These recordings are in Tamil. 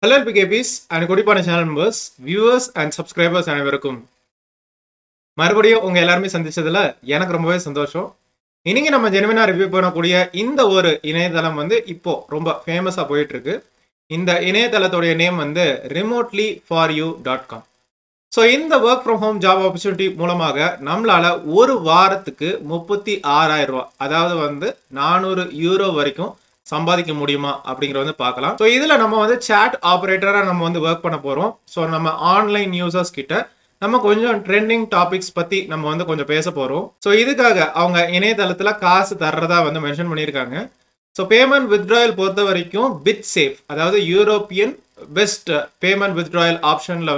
Hello LPKPs and Kodipana channel members, viewers and subscribers அனைவருக்கும் மறுபடியும் உங்க எல்லாருமே சந்திச்சதுல எனக்கு ரொம்பவே சந்தோஷம். இன்னைக்கு நம்ம ஜெனுவினா ரிவ்யூ பண்ணக்கூடிய இந்த ஒரு இணையதளம் இப்போ ரொம்ப ஃபேமஸா போயிட்டு இருக்கு. இந்த இணையதளத்தோட நேம் remotelyforyou.com. ஸோ இந்த work from home job opportunity மூலமாக நம்மளால ஒரு வாரத்துக்கு 36,000 ரூபாய், அதாவது 400 யூரோ வரைக்கும் சம்பாதிக்க முடியுமா அப்படிங்கறத பார்க்கலாம். ஸோ இதுல நம்ம சாட் ஆபரேட்டரா நம்ம ஒர்க் பண்ண போறோம். ஸோ நம்ம ஆன்லைன் யூசர்ஸ் கிட்ட நம்ம கொஞ்சம் ட்ரெண்டிங் டாபிக்ஸ் பத்தி நம்ம கொஞ்சம் பேச போறோம். ஸோ இதுக்காக அவங்க இணையதளத்துல காசு தர்றதா மென்ஷன் பண்ணியிருக்காங்க. ஸோ பேமெண்ட் வித்ட்ராயல் பொறுத்த வரைக்கும் பிட் சேஃப், அதாவது யூரோப்பியன் பெஸ்ட் பேமெண்ட் வித்ட்ராயல் ஆப்ஷன்ல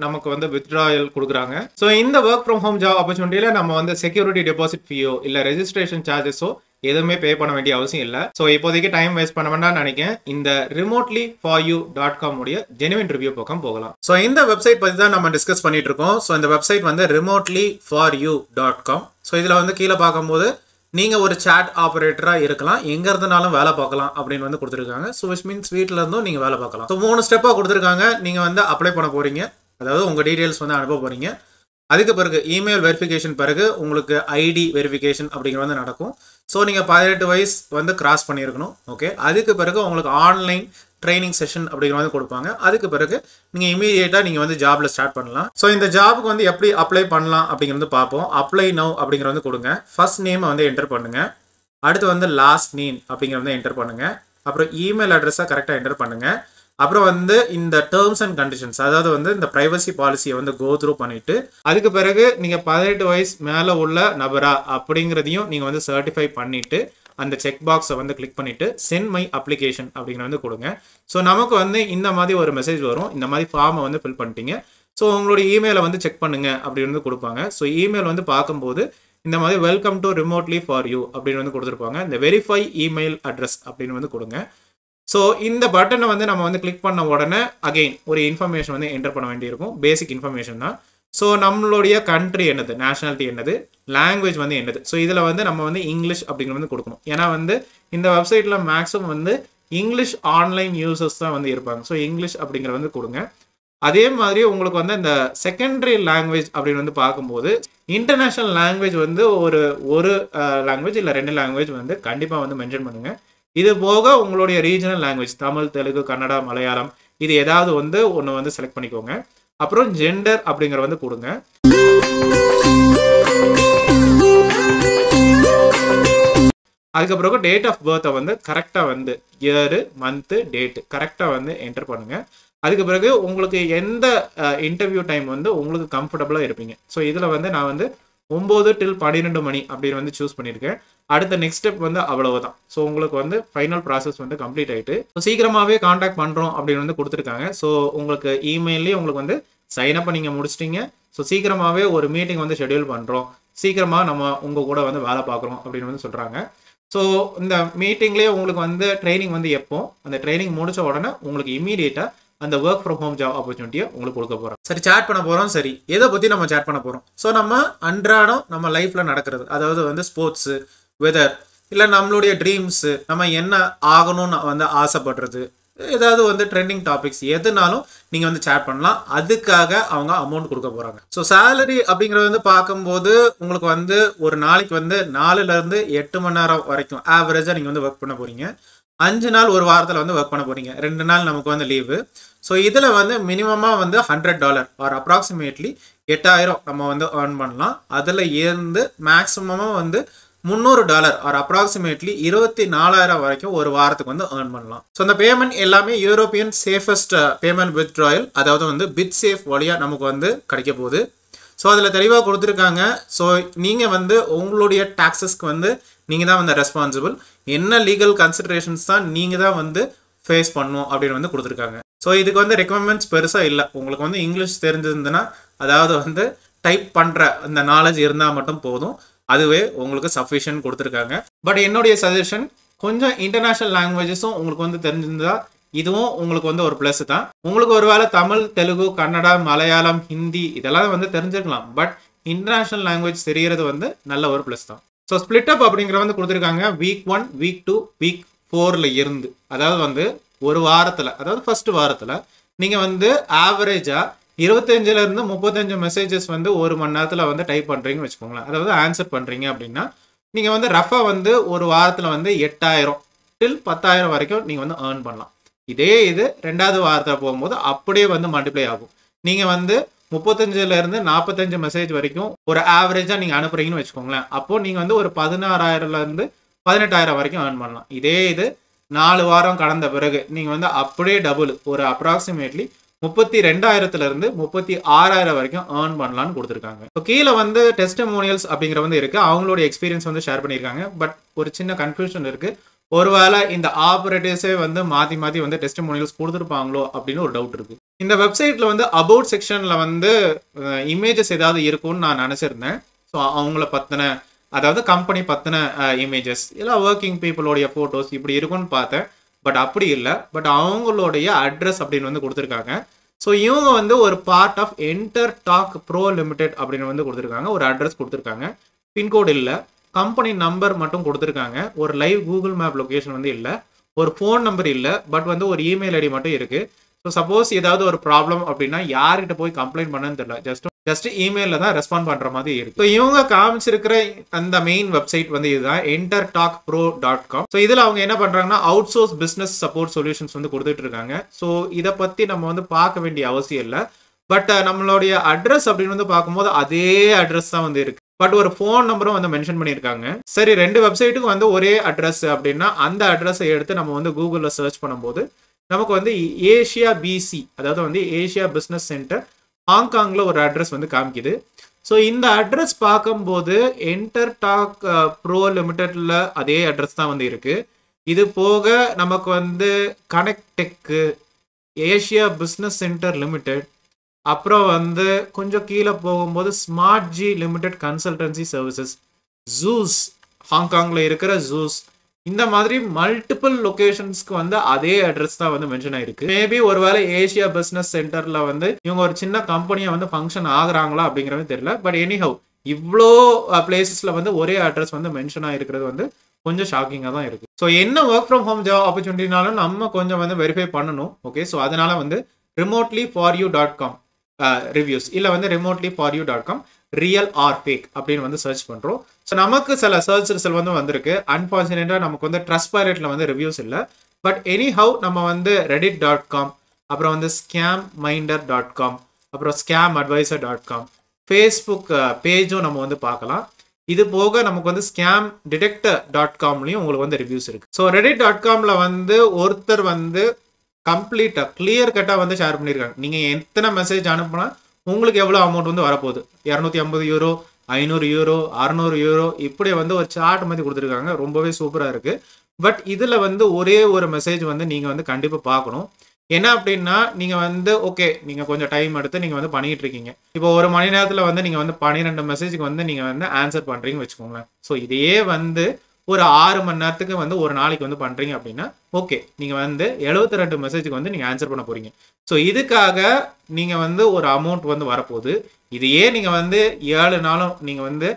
நமக்கு வித்ட்ராயல் கொடுக்குறாங்க. ஸோ இந்த ஒர்க் ஃப்ரம் ஹோம் ஜாப் ஆப்பர்ச்சுனிட்டியில நம்ம செக்யூரிட்டி டெபாசிட் ஃபீயோ இல்ல ரெஜிஸ்ட்ரேஷன் சார்ஜஸோ எதுவுமே பே பண்ண வேண்டிய அவசியம் இல்லை. ஸோ இப்போதைக்கு டைம் வேஸ்ட் பண்ண வேண்டாம்னு நினைக்கிறேன். இந்த remotelyforyou.com உடைய ஜெனுவின் ரிவ்யூ பக்கம் போகலாம். ஸோ இந்த வெப்சைட் பத்தி தான் நம்ம டிஸ்கஸ் பண்ணிட்டு இருக்கோம். ஸோ இந்த வெப்சைட் remotelyforyou.com. ஸோ இதுல கீழே பார்க்கும்போது நீங்க ஒரு சாட் ஆபரேட்டரா இருக்கலாம், எங்க இருந்தனாலும் வேலை பார்க்கலாம் அப்படின்னு கொடுத்துருக்காங்க. ஸோ விச் மீன்ஸ் வீட்டில இருந்தும் நீங்க வேலை பார்க்கலாம். ஸோ 3 ஸ்டெப்பா கொடுத்துருக்காங்க. நீங்க அப்ளை பண்ண போறீங்க, அதாவது உங்க டீடைல்ஸ் அனுப்ப போறீங்க. அதுக்கு பிறகு இமெயில் வெரிஃபிகேஷன், பிறகு உங்களுக்கு ஐடி வெரிஃபிகேஷன் அப்படிங்கிறது நடக்கும். ஸோ நீங்கள் 18 வயசு கிராஸ் பண்ணியிருக்கணும். ஓகே, அதுக்கு பிறகு உங்களுக்கு ஆன்லைன் ட்ரைனிங் செஷன் அப்படிங்கிறது கொடுப்பாங்க. அதுக்கு பிறகு நீங்கள் இமீடியட்டாக நீங்கள் ஜாப்ல ஸ்டார்ட் பண்ணலாம். ஸோ இந்த ஜாபுக்கு எப்படி அப்ளை பண்ணலாம் அப்படிங்கிறது பார்ப்போம். அப்ளை நவ் அப்படிங்கிறது கொடுங்க. ஃபர்ஸ்ட் நேமை என்டர் பண்ணுங்க. அடுத்து லாஸ்ட் நேம் அப்படிங்கிறத என்டர் பண்ணுங்க. அப்புறம் இமெயில் அட்ரஸை கரெக்டாக என்டர் பண்ணுங்க. அப்புறம் இந்த டேர்ம்ஸ் அண்ட் கண்டிஷன்ஸ், அதாவது இந்த பிரைவசி பாலிசியை கோ த்ரூ பண்ணிட்டு அதுக்கு பிறகு நீங்க 18 வயசு மேல உள்ள நபரா அப்படிங்கிறதையும் நீங்க சர்டிஃபை பண்ணிட்டு அந்த செக் பாக்ஸை கிளிக் பண்ணிட்டு சென்ட் மை அப்ளிகேஷன் அப்படிங்கிறத கொடுங்க. ஸோ நமக்கு இந்த மாதிரி ஒரு மெசேஜ் வரும். இந்த மாதிரி ஃபார்மை ஃபில் பண்ணிட்டீங்க, ஸோ உங்களுடைய இமெயிலை செக் பண்ணுங்க அப்படின்னு கொடுப்பாங்க. ஸோ இமெயில் பார்க்கும்போது இந்த மாதிரி welcome to remotely for you அப்படின்னு கொடுத்துருப்பாங்க. இந்த வெரிஃபை இமெயில் அட்ரஸ் அப்படின்னு கொடுங்க. ஸோ இந்த பட்டனை நம்ம கிளிக் பண்ண உடனே அகெயின் ஒரு இன்ஃபர்மேஷன் என்டர் பண்ண வேண்டியிருக்கும். பேசிக் இன்ஃபர்மேஷன் தான். ஸோ நம்மளுடைய கண்ட்ரி என்னது, நேஷனாலிட்டி என்னது, லாங்குவேஜ் என்னது. ஸோ இதில் நம்ம இங்கிலீஷ் அப்படிங்கிறது கொடுக்கணும். ஏன்னா இந்த வெப்சைட்டில் மேக்ஸிமம் இங்கிலீஷ் ஆன்லைன் யூசர்ஸ் தான் இருப்பாங்க. ஸோ இங்கிலீஷ் அப்படிங்கிறது கொடுங்க. அதே மாதிரி உங்களுக்கு இந்த செகண்டரி லாங்குவேஜ் அப்படின்னு பார்க்கும்போது இன்டர்நேஷ்னல் லாங்குவேஜ் ஒரு லாங்குவேஜ் இல்லை 2 லாங்குவேஜ் கண்டிப்பாக மென்ஷன் பண்ணுங்க. இது போக உங்களுடைய ரீஜனல் லாங்குவேஜ் தமிழ், தெலுங்கு, கன்னடா, மலையாளம் இது ஏதாவது ஒன்று செலக்ட் பண்ணிக்கோங்க. அப்புறம் ஜெண்டர் அப்படிங்கிற கொடுங்க. அதுக்கப்புறம் டேட் ஆஃப் பர்த்தை கரெக்டாக இயரு, மந்த்து, டேட்டு கரெக்டாக என்டர் பண்ணுங்க. அதுக்கு பிறகு உங்களுக்கு எந்த இன்டர்வியூ டைம் உங்களுக்கு கம்ஃபர்டபுளாக இருப்பீங்க. ஸோ இதில் நான் 9 till 12 மணி அப்படின்னு சூஸ் பண்ணியிருக்கேன். அடுத்த நெக்ஸ்ட் ஸ்டெப் அவ்வளவுதான். ஸோ உங்களுக்கு ஃபைனல் ப்ராசஸ் கம்ப்ளீட் ஆயிட்டு சீக்கிரமாகவே காண்டாக்ட் பண்ணுறோம் அப்படின்னு கொடுத்துருக்காங்க. ஸோ உங்களுக்கு இமெயிலே உங்களுக்கு சைன் அப் நீங்கள் முடிச்சிட்டீங்க. ஸோ சீக்கிரமாகவே ஒரு மீட்டிங் ஷெட்யூல் பண்ணுறோம், சீக்கிரமாக நம்ம உங்கள் கூட வேலை பார்க்குறோம் அப்படின்னு சொல்கிறாங்க. ஸோ இந்த மீட்டிங்லேயே உங்களுக்கு ட்ரைனிங் எப்போ அந்த ட்ரைனிங் முடிச்ச உடனே உங்களுக்கு இமீடியட்டாக அந்த ஒர்க் ஃப்ரம் ஹோம் ஜாப் ஆப்பர்ச்சுனிட்டியை உங்களுக்கு கொடுக்க போகிறோம். சரி, சேட் பண்ண போகிறோம். சரி, எதை பற்றி நம்ம சேட் பண்ண போகிறோம்? ஸோ நம்ம அன்றாடம் நம்ம லைஃப்பில் நடக்கிறது, அதாவது ஸ்போர்ட்ஸு, வெதர், இல்லை நம்மளுடைய ட்ரீம்ஸு, நம்ம என்ன ஆகணும்னு ஆசைப்படுறது, ஏதாவது ட்ரெண்டிங் டாபிக்ஸ் எதுனாலும் நீங்கள் சேட் பண்ணலாம். அதுக்காக அவங்க அமௌண்ட் கொடுக்க போகிறாங்க. ஸோ சேலரி அப்படிங்கிறது பார்க்கும்போது உங்களுக்கு ஒரு நாளைக்கு 4லேருந்து 8 மணி நேரம் வரைக்கும் ஆவரேஜாக நீங்கள் ஒர்க் பண்ண போகிறீங்க. 5 நாள் ஒரு வாரத்தில் ஒர்க் பண்ண போகிறீங்க. 2 நாள் நமக்கு லீவு. ஸோ இதில் மினிமமாக $100 ஆர் அப்ராக்சிமேட்லி 8,000 நம்ம ஏர்ன் பண்ணலாம். அதில் இருந்து மேக்ஸிமமாக $300 ஆர் அப்ராக்சிமேட்லி 24,000 வரைக்கும் ஒரு வாரத்துக்கு ஏர்ன் பண்ணலாம். ஸோ அந்த பேமெண்ட் எல்லாமே யூரோப்பியன் சேஃபஸ்ட் பேமெண்ட் வித்ட்ராயல், அதாவது பிட் சேஃப் வழியாக நமக்கு கிடைக்க போகுது. ஸோ அதில் தெளிவாக கொடுத்துருக்காங்க. ஸோ நீங்கள் உங்களுடைய டாக்ஸஸ்க்கு நீங்கள் தான் ரெஸ்பான்சிபிள். என்ன லீகல் கன்சிடரேஷன்ஸ் தான் நீங்கள் தான் ஃபேஸ் பண்ணணும் அப்படின்னு கொடுத்துருக்காங்க. ஸோ இதுக்கு ரெக்குவயர்மெண்ட்ஸ் பெருசாக இல்லை. உங்களுக்கு இங்கிலீஷ் தெரிஞ்சிருந்ததுன்னா, அதாவது டைப் பண்ணுற இந்த நாலேஜ் இருந்தால் மட்டும் போதும், அதுவே உங்களுக்கு சஃபிஷியன்ட் கொடுத்துருக்காங்க. பட் என்னுடைய சஜஷன், கொஞ்சம் இன்டர்நேஷ்னல் லாங்குவேஜஸும் உங்களுக்கு தெரிஞ்சிருந்தா இதுவும் உங்களுக்கு ஒரு ப்ளஸ் தான். உங்களுக்கு ஒருவேளை தமிழ், தெலுங்கு, கன்னடா, மலையாளம், ஹிந்தி இதெல்லாம் தெரிஞ்சிருக்கலாம். பட் இன்டர்நேஷ்னல் லாங்குவேஜ் தெரியறது நல்ல ஒரு ப்ளஸ் தான். ஸோ ஸ்பிளிட் அப் அப்படிங்கிற கொடுத்துருக்காங்க. வீக் 1, வீக் 2, வீக் 4ல் இருந்து, அதாவது ஒரு வாரத்தில், அதாவது ஃபர்ஸ்ட் வாரத்தில் நீங்கள் வந்து ஆவரேஜாக 25 35 மெசேஜஸ் வந்து ஒரு மணி நேரத்தில் வந்து டைப் பண்ணுறீங்கன்னு வச்சுக்கோங்களேன். அதாவது ஆன்சர் பண்ணுறீங்க அப்படின்னா நீங்கள் வந்து ரஃபாக வந்து ஒரு வாரத்தில் வந்து 8000 till 10,000 வரைக்கும் நீங்கள் வந்து ஏர்ன் பண்ணலாம். இதே இது 2வது வாரத்தில் போகும்போது அப்படியே வந்து மல்டிப்ளை ஆகும். நீங்கள் வந்து 35 45 மெசேஜ் வரைக்கும் ஒரு ஆவரேஜாக நீங்கள் அனுப்புறீங்கன்னு வச்சுக்கோங்களேன். அப்போது நீங்கள் வந்து ஒரு 16,000 18,000 வரைக்கும் ஏர்ன் பண்ணலாம். இதே இது 4 வாரம் கடந்த பிறகு நீங்கள் வந்து அப்படியே டபுள், ஒரு அப்ராக்சிமேட்லி 32,000 36,000 வரைக்கும் ஏர்ன் பண்ணலான்னு கொடுத்துருக்காங்க. ஸோ கீழே வந்து டெஸ்டிமோனியல்ஸ் அப்படிங்கிற வந்து இருக்குது. அவங்களோட எக்ஸ்பீரியன்ஸ் வந்து ஷேர் பண்ணியிருக்காங்க. பட் ஒரு சின்ன கன்ஃபியூஷன் இருக்குது. ஒருவேளை இந்த ஆப்ரேட்டர்ஸே வந்து மாற்றி மாற்றி வந்து டெஸ்டிமோனியல்ஸ் கொடுத்துருப்பாங்களோ அப்படின்னு ஒரு டவுட் இருக்குது. இந்த வெப்சைட்டில் வந்து அபவுட் செக்ஷனில் வந்து இமேஜஸ் ஏதாவது இருக்கும்னு நான் நினச்சிருந்தேன். ஸோ அவங்கள பற்றின, அதாவது கம்பெனி பற்றின இமேஜஸ் இல்லை ஒர்க்கிங் பீப்புளோடைய ஃபோட்டோஸ் இப்படி இருக்குன்னு பார்த்தேன். பட் அப்படி இல்லை. பட் அவங்களுடைய அட்ரஸ் அப்படின்னு வந்து கொடுத்துருக்காங்க. ஸோ இவங்க வந்து ஒரு part of enter talk pro limited அப்படின்னு வந்து கொடுத்துருக்காங்க. ஒரு அட்ரஸ் கொடுத்துருக்காங்க. பின்கோடு இல்லை, கம்பெனி நம்பர் மட்டும் கொடுத்துருக்காங்க. ஒரு லைவ் கூகுள் மேப் லொக்கேஷன் வந்து இல்லை, ஒரு ஃபோன் நம்பர் இல்லை, பட் வந்து ஒரு இமெயில் ஐடி மட்டும் இருக்குது. ஸோ சப்போஸ் ஏதாவது ஒரு ப்ராப்ளம் அப்படின்னா யார்கிட்ட போய் கம்ப்ளைண்ட் பண்ணன்னு தெரியல, ஜஸ்ட் இமெயிலில் தான் ரெஸ்பாண்ட் பண்ணுற மாதிரி இருக்குது. ஸோ இவங்க காமிச்சிருக்கிற அந்த மெயின் வெப்சைட் வந்து இதுதான், entertalkpro.com. ஸோ இதில் அவங்க என்ன பண்ணுறாங்கன்னா out source business support solutions வந்து கொடுத்துட்டு இருக்காங்க. ஸோ இதை பற்றி நம்ம வந்து பார்க்க வேண்டிய அவசியம் இல்லை. பட் நம்மளுடைய அட்ரஸ் அப்படின்னு வந்து பார்க்கும்போது அதே அட்ரஸ் தான் வந்து இருக்கு. பட் ஒரு ஃபோன் நம்பரும் வந்து மென்ஷன் பண்ணியிருக்காங்க. சரி, 2 வெப்சைட்டுக்கு வந்து ஒரே அட்ரஸ் அப்படின்னா அந்த அட்ரஸை எடுத்து நம்ம வந்து கூகுளில் சர்ச் பண்ணும்போது நமக்கு வந்து ஏஷியா பிசி, அதாவது வந்து ஏஷியா பிஸ்னஸ் சென்டர் ஹாங்காங்கில் ஒரு அட்ரஸ் வந்து காமிக்குது. ஸோ இந்த அட்ரஸ் பார்க்கும்போது என்டர் டாக் ப்ரோ லிமிடெட்ல அதே அட்ரஸ் தான் வந்து இருக்கு. இது போக நமக்கு வந்து connect tech, Asia business centre limited, அப்புறம் வந்து கொஞ்சம் கீழே போகும்போது smart G limited consultancy services, juice, ஹாங்காங்கில் இருக்கிற ஜூஸ், இந்த மாதிரி மல்டிபிள் லொகேஷன்ஸ்க்கு வந்து அதே அட்ரஸ் தான் வந்து மென்ஷன் ஆயிருக்கு. மேபி ஒருவேளை ஏஷியா பிஸ்னஸ் சென்டர்ல வந்து இவங்க ஒரு சின்ன கம்பெனியை வந்து ஃபங்க்ஷன் ஆகுறாங்களா அப்படிங்கிறது தெரியல. பட் எனிஹவ் இவ்வளோ பிளேசஸ்ல வந்து ஒரே அட்ரஸ் வந்து மென்ஷன் ஆயிருக்கிறது வந்து கொஞ்சம் ஷாக்கிங்காக தான் இருக்கு. ஸோ என்ன ஒர்க் ஃப்ரம் ஹோம் ஜாப் ஆப்பர்ச்சுனிட்டினாலும் நம்ம கொஞ்சம் வந்து வெரிஃபை பண்ணணும். ஓகே, ஸோ அதனால வந்து remotelyforyou.com ரிவ்யூஸ் இல்லை வந்து remotelyforyou.com ரியல் ஆர் ஃபேக் அப்படின்னு வந்து சர்ச் பண்ணுறோம். ஸோ நமக்கு சில சர்ச் ரிசல்ட் வந்து வந்திருக்கு. அன்ஃபார்ச்சுனேட்டாக நமக்கு வந்து Trustpilotல வந்து ரிவ்யூஸ் இல்லை. பட் எனிஹவ் நம்ம வந்து reddit.com, அப்புறம் வந்து scamminder.com, அப்புறம் scamadvisor.com, ஃபேஸ்புக் பேஜும் நம்ம வந்து பார்க்கலாம். இது போக நமக்கு வந்து scamdetector.comலையும் உங்களுக்கு வந்து ரிவ்யூஸ் இருக்கு. ஸோ reddit.comல வந்து ஒருத்தர் வந்து கம்ப்ளீட்டாக கிளியர் கட்டாக வந்து ஷேர் பண்ணியிருக்காங்க. நீங்கள் எத்தனை மெசேஜ் அனுப்புனா உங்களுக்கு எவ்வளோ அமௌண்ட் வந்து வரப்போகுது, 250 யூரோ, 500 யூரோ, 600 யூரோ, இப்படி வந்து ஒரு சார்ட் மாதிரி கொடுத்துருக்காங்க. ரொம்பவே சூப்பராக இருக்குது. பட் இதில் வந்து ஒரே ஒரு மெசேஜ் வந்து நீங்கள் வந்து கண்டிப்பாக பார்க்கணும். என்ன அப்படின்னா நீங்கள் வந்து ஓகே, நீங்கள் கொஞ்சம் டைம் எடுத்து நீங்கள் வந்து பண்ணிகிட்டு இருக்கீங்க. இப்போ ஒரு மணி நேரத்தில் வந்து நீங்கள் வந்து 12 மெசேஜுக்கு வந்து நீங்கள் வந்து ஆன்சர் பண்ணுறீங்கன்னு வச்சுக்கோங்களேன். ஸோ இதையே வந்து ஒரு 6 மணி நேரத்துக்கு வந்து ஒரு நாளைக்கு வந்து பண்ணுறீங்க அப்படின்னா ஓகே, நீங்கள் வந்து 72 மெசேஜுக்கு வந்து நீங்கள் ஆன்சர் பண்ண போகிறீங்க. ஸோ இதுக்காக நீங்கள் வந்து ஒரு அமௌண்ட் வந்து வரப்போகுது. இதையே நீங்கள் வந்து 7 நாளும் நீங்கள் வந்து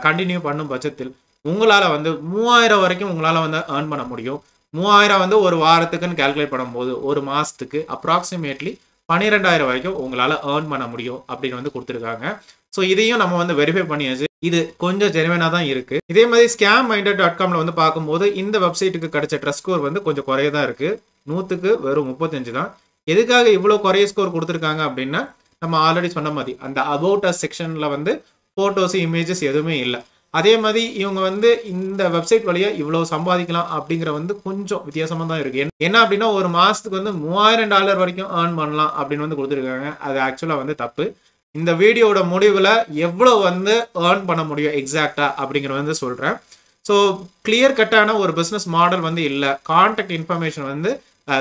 கண்டினியூ பண்ணும் பட்சத்தில் உங்களால் வந்து 3000 வரைக்கும் உங்களால் வந்து ஏர்ன் பண்ண முடியும். 3000 வந்து ஒரு வாரத்துக்குன்னு கால்குலேட் பண்ணும்போது ஒரு மாதத்துக்கு அப்ராக்சிமேட்லி 12,000 வரைக்கும் உங்களால் ஏர்ன் பண்ண முடியும் அப்படின்னு வந்து கொடுத்துருக்காங்க. ஸோ இதையும் நம்ம வந்து வெரிஃபை பண்ணியாச்சு. இது கொஞ்சம் ஜெனுவனாக தான் இருக்கு. இதே மாதிரி scamminder.comல வந்து பார்க்கும்போது இந்த வெப்சைட்டுக்கு கிடைச்ச ட்ரஸ்ட் ஸ்கோர் வந்து கொஞ்சம் குறைய தான் இருக்கு. 100க்கு வெறும் 35 தான். எதுக்காக இவ்வளோ குறைய ஸ்கோர் கொடுத்துருக்காங்க அப்படின்னா நம்ம ஆல்ரெடி சொன்ன மாதிரி அந்த அபவுட் அஸ் செக்ஷன்ல வந்து போட்டோஸ் இமேஜஸ் எதுவுமே இல்லை. அதே மாதிரி இவங்க வந்து இந்த வெப்சைட் வழியாக இவ்வளோ சம்பாதிக்கலாம் அப்படிங்கிற வந்து கொஞ்சம் வித்தியாசமாக தான் இருக்கு. என்ன அப்படின்னா ஒரு மாதத்துக்கு வந்து $3000 வரைக்கும் ஏர்ன் பண்ணலாம் அப்படின்னு வந்து கொடுத்துருக்காங்க. அது ஆக்சுவலாக வந்து தப்பு. இந்த வீடியோட முடிவில் எவ்வளோ வந்து ஏர்ன் பண்ண முடியும் எக்ஸாக்டாக அப்படிங்கிற வந்து சொல்கிறேன். ஸோ கிளியர் கட்டான ஒரு பிஸ்னஸ் மாடல் வந்து இல்லை, கான்டாக்ட் இன்ஃபர்மேஷன் வந்து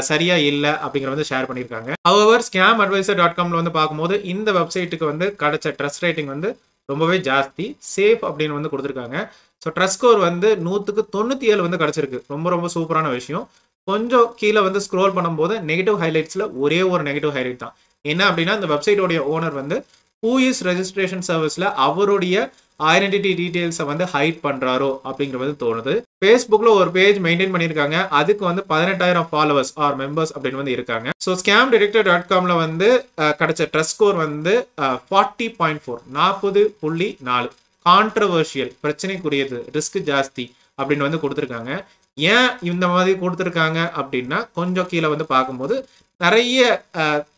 சரியாக இல்லை அப்படிங்கிற வந்து ஷேர் பண்ணியிருக்காங்க. ஹவவர் scamadvisor.comல வந்து பார்க்கும்போது இந்த வெப்சைட்டுக்கு வந்து கிடைச்ச ட்ரஸ்ட் ரேட்டிங் வந்து ரொம்பவே ஜாஸ்தி, சேஃப் அப்படின்னு வந்து கொடுத்துருக்காங்க. ஸோ ட்ரஸ்ட் ஸ்கோர் வந்து 100க்கு 97 வந்து கிடச்சிருக்கு. ரொம்ப ரொம்ப சூப்பரான விஷயம். கொஞ்சம் கீழே வந்து ஸ்க்ரோல் பண்ணும்போது நெகட்டிவ் ஹைலைட்ஸில் ஒரே ஒரு நெகட்டிவ் ஹைலைட் தான். என்ன அப்படின்னா இந்த வெப்சைட்டோடைய ஓனர் வந்து ஹூ இஸ் ரெஜிஸ்ட்ரேஷன் சர்வீஸில் அவருடைய ஐடென்டிட்டி டீடைல்ஸை வந்து ஹைட் பண்றாரோ அப்படிங்கிறது தோணுது. ஃபேஸ்புக்ல ஒரு பேஜ் மெயின்டைன் பண்ணியிருக்காங்க, அதுக்கு வந்து 18,000 ஃபாலோவர்ஸ் ஆர் மெம்பர்ஸ் அப்படின்னு வந்து இருக்காங்க. ஸோ scamdetector.comல வந்து கிடைச்ச ட்ரஸ்ட் ஸ்கோர் வந்து 40.4 40.4. கான்ட்ரவர்ஷியல், பிரச்சனைக்குரியது, ரிஸ்க் ஜாஸ்தி அப்படின்னு வந்து கொடுத்துருக்காங்க. ஏன் இந்த மாதிரி கொடுத்துருக்காங்க அப்படின்னா கொஞ்சம் கீழே வந்து பார்க்கும்போது நிறைய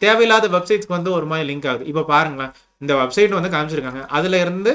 தேவையில்லாத வெப்சைட்ஸ்க்கு வந்து ஒரு மாதிரி லிங்க் ஆகுது. இப்போ பாருங்களேன், இந்த வெப்சைட் வந்து காமிச்சிருக்காங்க, அதுல இருந்து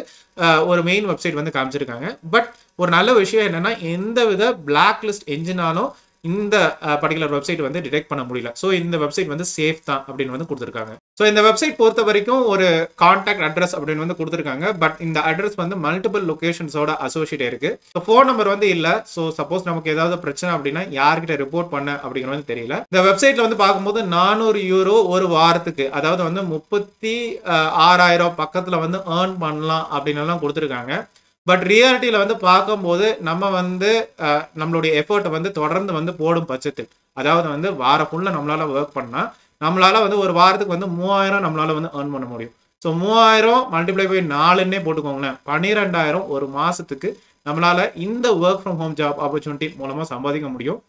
ஒரு மெயின் வெப்சைட் வந்து காமிச்சிருக்காங்க. பட் ஒரு நல்ல விஷயம் என்னன்னா எந்த வித பிளாக் லிஸ்ட் என்ஜினாலும் இந்த பர்டிகுலர் வெப்சைட் வந்து டிடெக்ட் பண்ண முடியல. ஸோ இந்த வெப்சைட் வந்து சேஃப் தான் அப்படின்னு வந்து கொடுத்துருக்காங்க. ஸோ இந்த வெப்சைட் பொறுத்த வரைக்கும் ஒரு கான்டாக்ட் அட்ரஸ் அப்படின்னு வந்து கொடுத்துருக்காங்க. பட் இந்த அட்ரஸ் வந்து மல்டிபிள் லொகேஷன்ஸோட அசோசியேட் இருக்கு. ஸோ ஃபோன் நம்பர் வந்து இல்லை. ஸோ சப்போஸ் நமக்கு ஏதாவது பிரச்சனை அப்படின்னா யார்கிட்ட ரிப்போர்ட் பண்ண அப்படிங்கிறது தெரியல. இந்த வெப்சைட்ல வந்து பார்க்கும்போது 400 யூரோ ஒரு வாரத்துக்கு, அதாவது வந்து 36,000 பக்கத்துல வந்து ஏர்ன் பண்ணலாம் அப்படின்னு கொடுத்துருக்காங்க. பட் ரியாலிட்டியில வந்து பார்க்கும்போது நம்ம வந்து நம்மளுடைய எஃபர்ட்டை வந்து தொடர்ந்து வந்து போடும் பட்சத்தில், அதாவது வந்து வாரம் ஃபுல்லா நம்மளால ஒர்க் பண்ணா நம்மளால வந்து ஒரு வாரத்துக்கு வந்து 3,000 நம்மளால வந்து ஏர்ன் பண்ண முடியும். ஸோ 3,000 மல்டிப்ளை பை 4ன்னே போட்டுக்கோங்களேன், 12,000 ஒரு மாசத்துக்கு நம்மளால இந்த work from home job opportunity மூலமா சம்பாதிக்க முடியும்.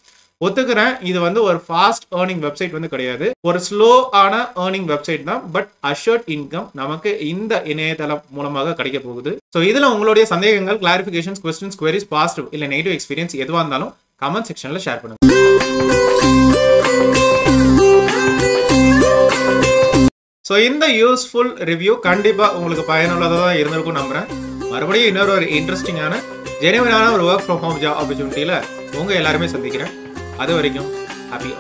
ஒத்துக்கிறேன், இது வந்து ஒரு ஃபாஸ்ட் ஏர்னிங் வெப்சைட் வந்து கிடையாது, ஒரு ஸ்லோ ஆன ஏர்னிங் வெப்சைட் தான். பட் அஷர்ட் இன்கம் நமக்கு இந்த இணையதளம் மூலமாக கிடைக்க போகுது. ஸோ இதுல உங்களுடைய சந்தேகங்கள், கிளாரிஃபிகேஷன்ஸ், கொஸ்டின்ஸ், குவரிஸ், பாசிட்டிவ் இல்ல நெகட்டிவ் எக்ஸ்பீரியன்ஸ் எதுவாக இருந்தாலும் கமெண்ட் செக்ஷன்ல ஷேர் பண்ணுங்க. ஸோ இந்த யூஸ்ஃபுல் ரிவ்யூ கண்டிப்பா உங்களுக்கு பயனுள்ளதாக தான் இருந்திருக்கும் நம்புறேன். மறுபடியும் இன்னொரு ஒரு இன்ட்ரெஸ்டிங்கான ஜெனுவனான ஒரு ஒர்க் ஃப்ரம் ஹோம் ஜாப் ஆப்பர்ச்சுனிட்டியில உங்க எல்லாருமே சந்திக்கிறேன். அது வரைக்கும் ஹாப்பி.